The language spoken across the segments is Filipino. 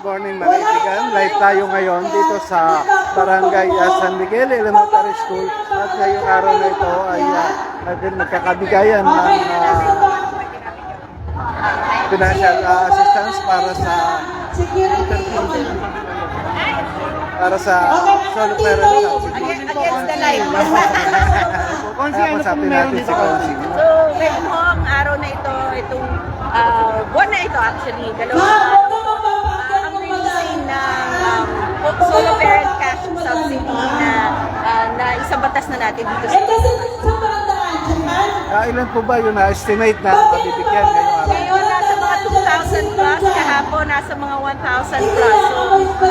morning mga kaibigan. Live tayo ngayon dito sa Barangay San Miguel Elementary School. At ngayong araw na ito ay nagkakabigayan ng financial assistance para sa solo parents. Against the light. Kasapin natin si Konsi. So, ngayong araw na ito, itong buwan na ito actually, dalawang ang releasing ng solo parent cash subsidy na isang batas na natin dito sa Ilan po ba yung na-estimate na mabibigyan ngayong araw? ngayon, nasa mga 2,000 plus, kahapon nasa mga 1,000 plus. So,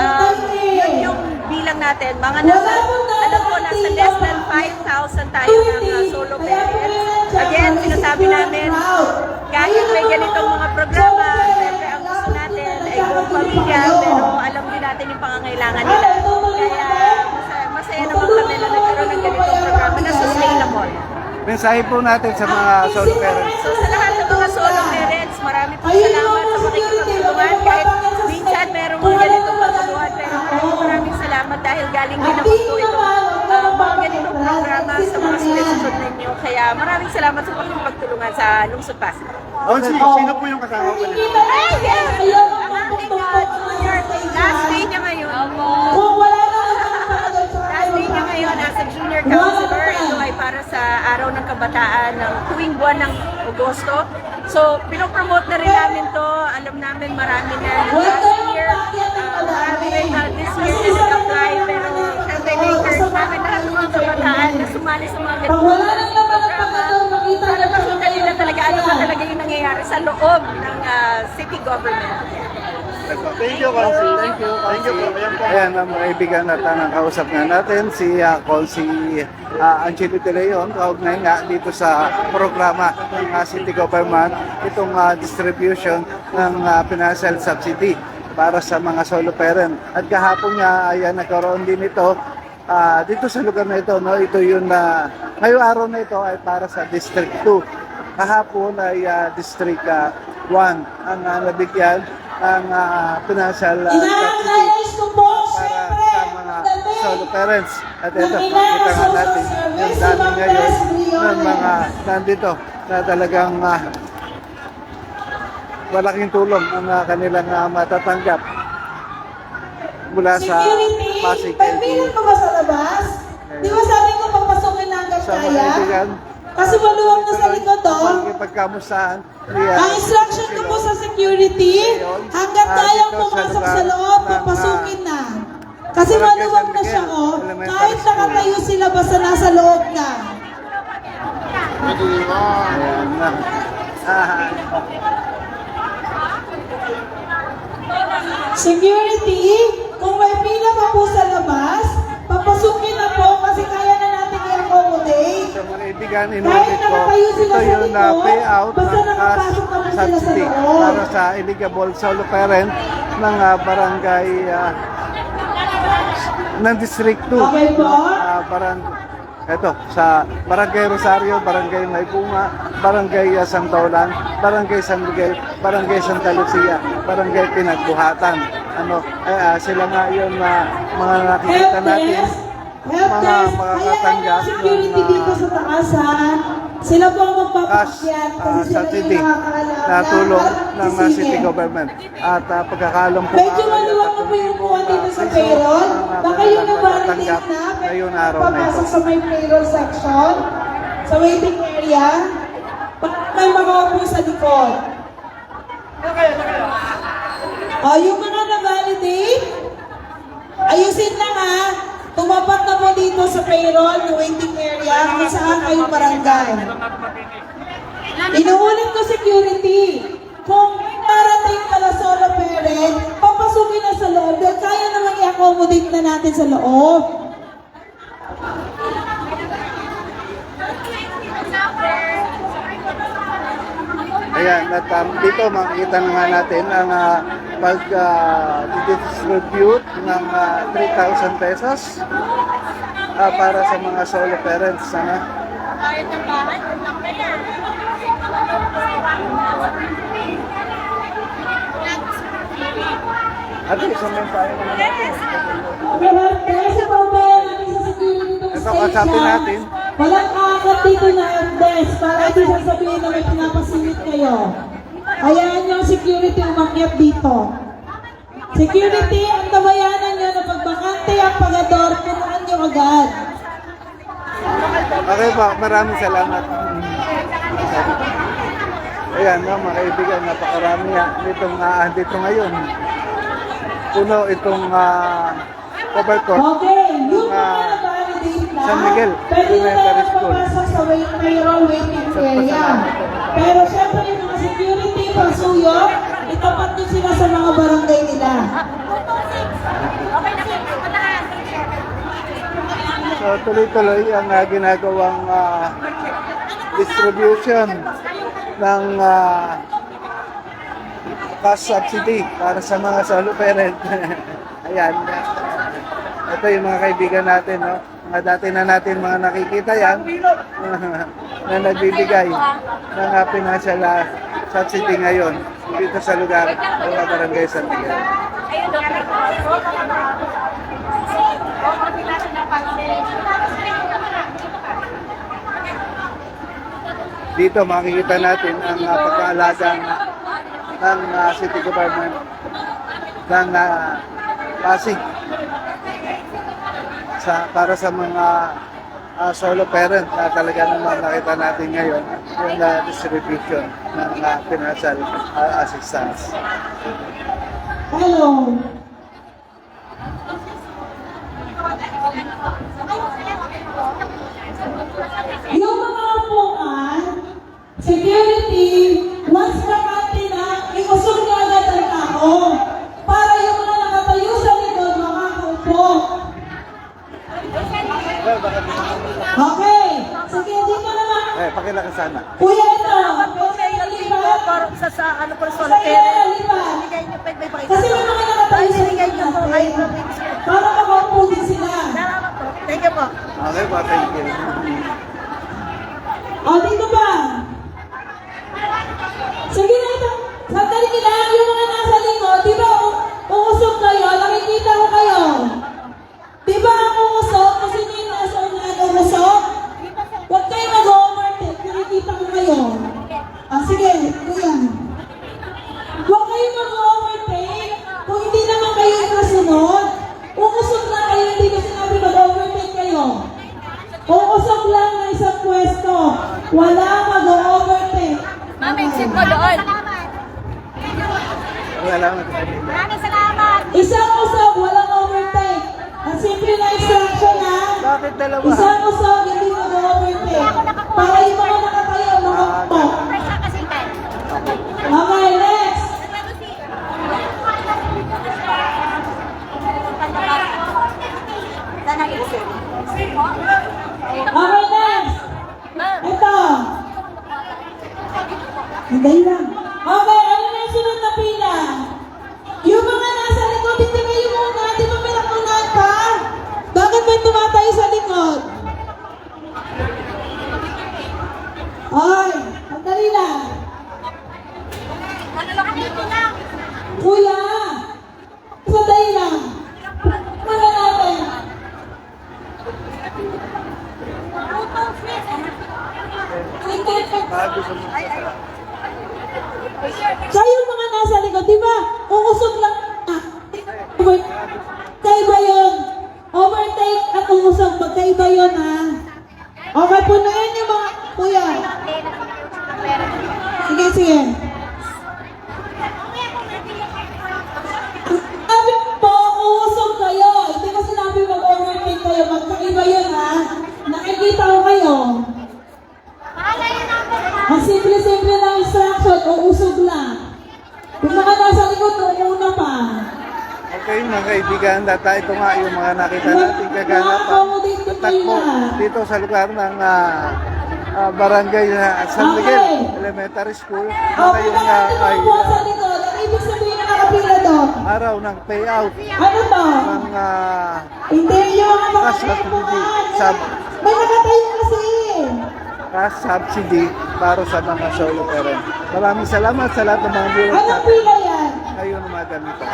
yun yung bilang natin. Mga nasa, alam ko, nasa less than 5,000 tayo ng solo parents. Again, sinasabi namin, kahit may ganitong mga programa, siyempre ang gusto natin ay buong pamilya, pero alam din natin yung pangangailangan nila. Kaya masaya naman kami na nagkaroon ng ganitong programa na sustainable. Mensahe po natin sa mga solo parents. So sa lahat ng mga solo parents, marami po salamat sa pakikipagtulungan. Kahit minsan meron mga ganitong pagtulungan, pero maraming salamat dahil galing din naman po itong mga ganitong programa sa mga suggestion ninyo. Kaya maraming salamat sa pakikipagtulungan sa Lungsod Pasig. Sino po yung kasama ko nito? Ay, yes! Ang ating junior, last day niya ngayon. Last day niya ngayon as a junior counselor. Ito ay para sa Araw ng Kabataan ng tuwing buwan ng Agosto. So, pinopromote na rin namin to. Alam namin marami na last year. Marami rin this year na nag-apply. Pero syempre na-encourage namin lahat ng mga kabataan na sumali sa mga ganitong programa. Para makita nila talaga ano ba talaga yung nangyayari sa loob ng city government. Thank you, Konsi. Thank you, Konsi. Ayan, mga kaibigan at kausap nga natin si Konsi Angelo De Leon, kaugnay nga dito sa programa ng city government, itong distribution ng financial subsidy para sa mga solo parent. At kahapon nga ay nagkaroon din ito dito sa lugar na ito. No? Ito yung ngayong araw na ito ay para sa District 2. Kahapon ay District 1 ang nabigyan ang financial subsidy para sa mga solo parents. At ito, kita nga natin yung dami ngayon ng mga nandito na talagang malaking tulong ang kanilang matatanggap mula sa Pasig. Pagpilin mo ba sa labas? Di ba sabi ko papasukin na hanggang Sa mga kaya? kaibigan, Kasi maluwag na sa likod to. pagkamustahan Ang instruction ko po sa security, hanggang kayang pumasok sa loob, papasukin na. Kasi maluwag na siya, oh. Kahit nakatayo sila basta nasa loob na. Ayan na. Security, kung may pila pa po sa labas, papasukin na po kasi kaya na natin i-accommodate. Sa mga kaibigan, inulit ko, ito yung payout ng cash subsidy para sa eligible solo parent ng barangay ng District 2. Okay po? Ito, sa Barangay Rosario, Barangay Maybunga, Barangay Santaulan, Barangay San Miguel, Barangay Santa Lucia, Barangay Pinagbuhatan. Sila nga yun mga nakikita natin, mga makakatanggap security dito sa taas, ha? Sila po ang magpapakyat kasi sila subsidy yung nakakaalam na tulong ng city government. At pagkakalong po medyo maluwag na po yung upuan dito sa payroll. Baka yung na-validate na, ngayong araw na ito. papasok sa may payroll section, sa waiting area, may mga upo sa likod. Yung mga na-validate, ayusin lang ha. Tumapat na po dito sa payroll, yung waiting area, kung saan kayong barangay. Inuulit ko security. Kung parating pala solo parent, papasukin na sa loob dahil kaya naman i-accommodate na natin sa loob. Ayan, at dito makikita na nga natin ang pag-distribute ng 3,000 pesos para sa mga solo parents. Bayad ng bahay, lang na yan. Ate, isang mensahe naman natin. Kasi po ba namin sa security ng Ito, kausapin natin. walang kaakap dito na desk para hindi sasabihin na may pinapasingit kayo. Hayaan yung security umakyat dito. Security, ang tabayanan nyo na pagbakante ang pagador, punuan nyo agad. Okay po, maraming salamat. Ayan, no, mga kaibigan, napakarami dito ngayon. Puno itong cover court. Okay, yung mga Ah, nag-validate na, San Miguel pwede na Elementary tayo School. papasok sa payroll waiting area. Pero syempre yung mga security pasuyo, itapat nyo sila sa mga barangay nila. So tuloy-tuloy ang ginagawang distribution ng cash subsidy para sa mga solo parent. Ayan. Ito yung mga kaibigan natin, no? Mga dati na natin mga nakikita yan na nagbibigay ng financial subsidy ngayon dito sa lugar ng mga barangay San Miguel. Dito makikita natin ang pagkaalaga ng city government ng Pasig para sa mga solo parent na talaga naman nakita natin ngayon yung distribution ng financial assistance. Hello. Yung mga upuan, security, once nakati na, iusog na agad ang tao para yung mga nakatayo sa likod makakaupo. Okay, sige, dito naman. Pakilaka sana. Kuya ito, sa ano po, Sa kaya lipat. Kasi yung mga nakatayo sa likod natin, para makaupo din sila. Thank you po. Okay po, thank you. O, dito ba? Sige na ito. Sandali lang, yung mga nasa likod, di ba uusog kayo? Nakikita ko kayo. Di ba ang uusog? Kasi hindi yung nasa unahan uusog? Huwag kayo mag-overtake. Nakikita ko kayo. Sige, kuya. Huwag kayo mag-overtake. Kung hindi naman kayo yung nasunod, uusog na kayo. Hindi ko sinabi mag-overtake kayo. Uusog lang na isang pwesto. Wala mag-overtake. Ma'am, exit mo doon. Salamat. Maraming salamat. Isang usog, walang overtake. Ang simple na instruction ha. Bakit dalawa? Isang usog, hindi mag-overtake. Para yung mga nakatayo, makakpo. Okay, next. Okay, next. Ito. Hindi lang. Okay, ano na yung sunod na pila? Yung mga nasa likod, hindi kayo muna. Di ba may nakunan pa? Bakit may tumatayo sa likod? Ay, sandali lang. Kuya, sandali lang. Mana natin. Bago sa mga Kayo mga nasa likod, di ba? Uusog lang. Kaiba yun. Overtake at uusog. Magkaiba yun, ha? Okay, punuin yung mga kuya. Sige, sige. Sabi po, uusog kayo. Hindi ko sinabi mag-overtake kayo. Magkaiba yun, ha? Nakikita ko kayo. Ang simple-simple na instruction, uusog lang. Yung mga nasa likod, uuna pa. Okay, mga kaibigan, ito nga yung mga nakita natin kaganapan. Takbo dito sa lugar ng barangay na San Miguel Elementary School. Na Okay, ngayon mga nga ay po sa likod. Ang ibig sabihin na nakapila doon. araw ng payout Ano to? ng Hindi yung mga cash subsidy, May nakatayo kasi. cash subsidy para sa mga solo parent. Maraming salamat sa lahat ng mga viewers Anong natin pila yan? ngayon umaga. ganito?